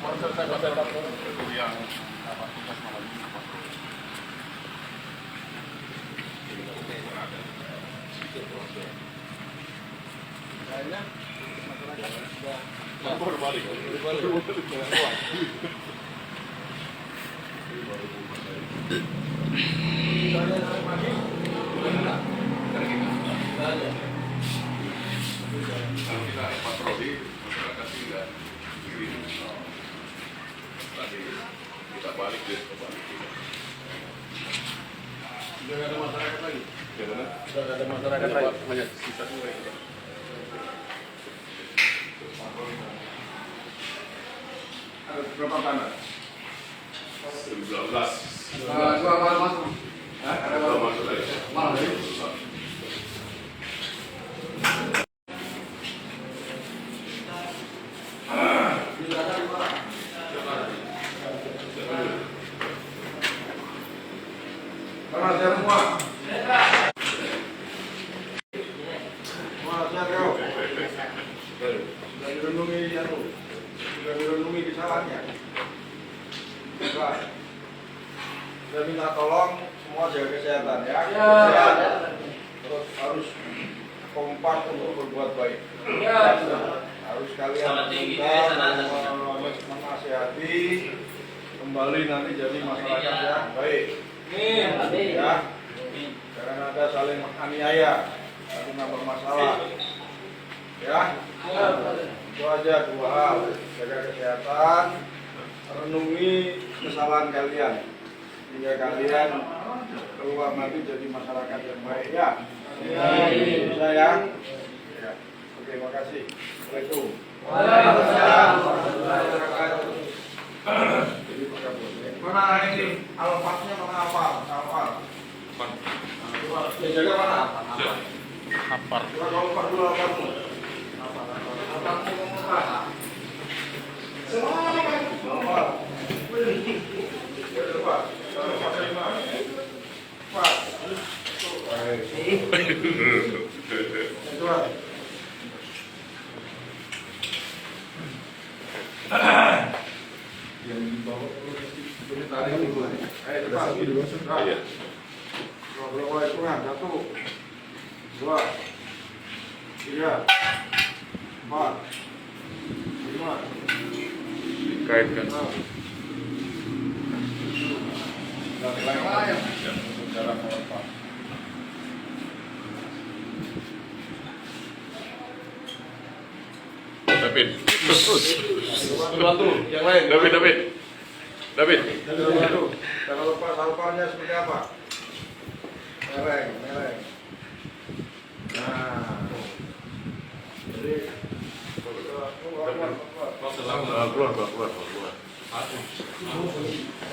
yang tugas malam ini. Kayaknya masyarakat sudah berbalik. Kalau kita patroli, masyarakat tidak begini. Tadi kita balik deh, kembali. Sudah ada masyarakat lagi? Gimana? Sudah ada masyarakat lagi? Hanya sisa dua itu. Ada berapa tanah? 19. Dua masuk. Ada berapa masuk lagi? Mana lagi? Sudah dirundungi kesalahannya. Saya minta tolong semua jaga kesehatan ya. Terus harus kompak untuk berbuat baik. Harus kalian menasihati kembali nanti jadi masyarakat yang baik. Ya. Jangan ada saling menganiaya, saling bermasalah. Ya. Itu aja dua hal, jaga kesehatan, renungi kesalahan kalian, hingga kalian keluar nanti jadi masyarakat yang baik ya. Bisa ya? Ya. Oke, makasih. Assalamualaikum. Waalaikumsalam. Mana ini alfanya mana apa? Alfar. Jaga mana? Alfar. Kalau alfar dulu alfarmu. Yang dibawa ini tadi dulu. Ayo, berapa hitungan? 1, 2, 3, 4, 5. Dikaitkan. David. Yang lain. David. Jangan lupa salpanya seperti apa? Mereng. Nah. Jadi keluar.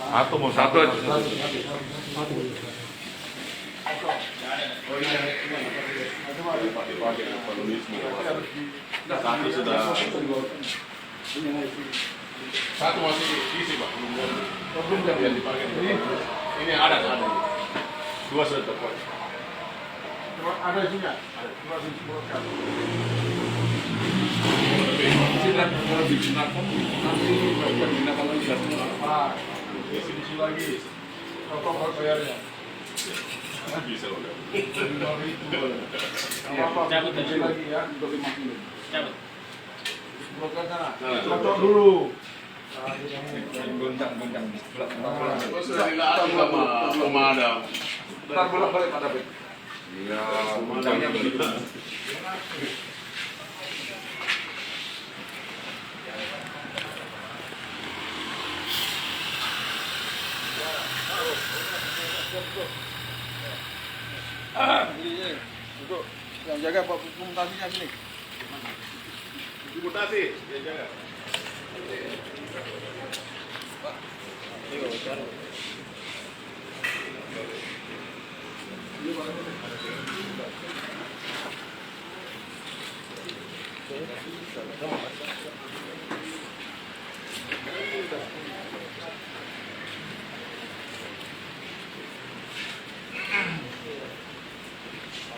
Satu mau satu aja. Satu sudah. Satu masih diisi Pak, belum yang dipakai. Ini ada. Dua sudah terkuat. Ada isinya. Ada. Kalau digunakan nanti bagian digunakan lagi isi lagi. Berapa harus bayarnya? Bisa udah. Cabut lagi ya untuk 50. Cabut. Bukan sana. Cocok dulu. Goncang. Pemadam. Ntar bolak-balik Pak David. Iya, pemadamnya begitu. Untuk yang jaga mutasinya sini. Mutasi, dia jaga.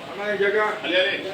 Mana yang jaga? Ali.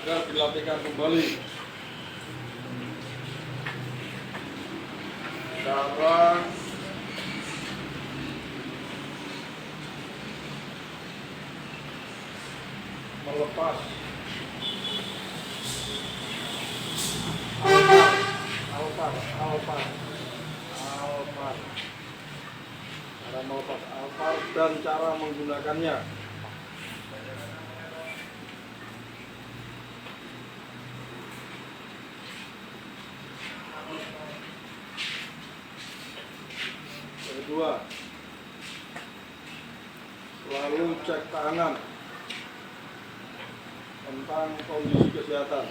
agar dilatihkan kembali cara melepas alpar, cara melepas alpar dan cara menggunakannya. Kedua, selalu cek tangan tentang kondisi kesehatan.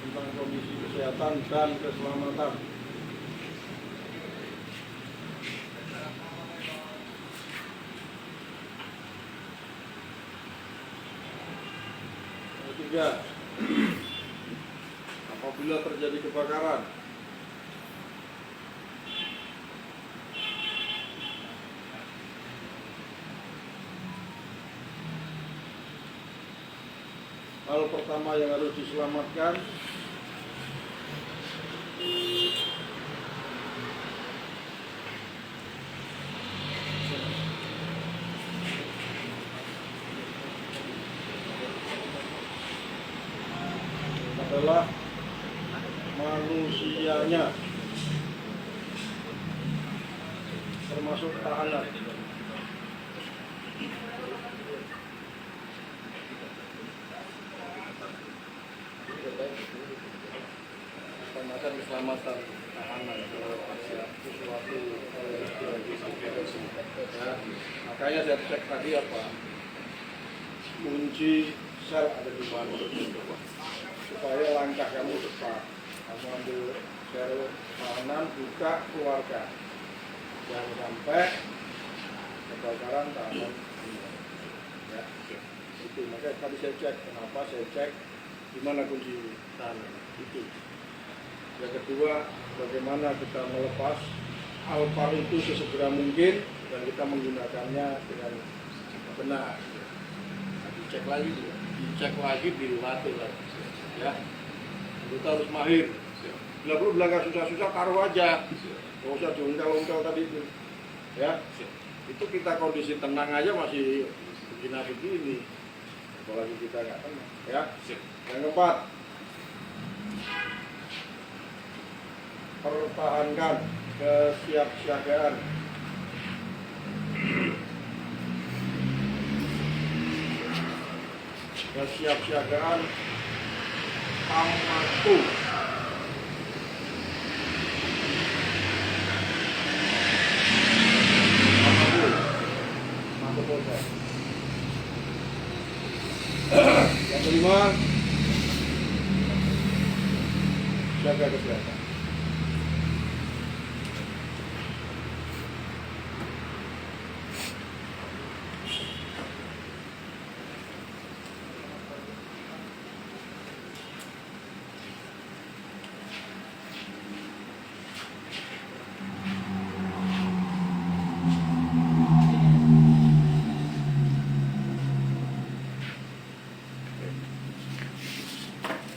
Tentang kondisi kesehatan dan keselamatan. Ketiga, apabila terjadi kebakaran, hal pertama yang harus diselamatkan adalah manusianya, termasuk tahanan. Utamakan keselamatan tahanan kalau ada sesuatu ya, makanya saya cek tadi apa kunci sel ada di mana supaya langkah kamu cepat. Kamu ambil sel tahanan, buka, keluarkan, jangan sampai kebakaran tahanan ya. Itu makanya tadi saya cek, kenapa saya cek di mana kunci tahanan itu. Yang kedua, bagaimana kita melepas alpar itu sesegera mungkin dan kita menggunakannya dengan benar. Nah, dicek lagi, dilatih lagi. Ya, kita harus mahir. Bila perlu belajar susah-susah taruh aja, nggak usah diungkal-ungkal tadi itu. Ya, itu kita kondisi tenang aja masih begini, apalagi kita nggak tenang. Ya, yang keempat, pertahankan kesiapsiagaan. Kesiapsiagaan Pamatu. Yang kelima, jaga kesehatan.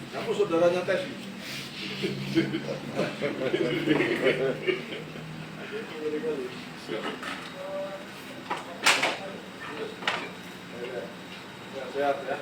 Kamu saudaranya tes. Sehat ya.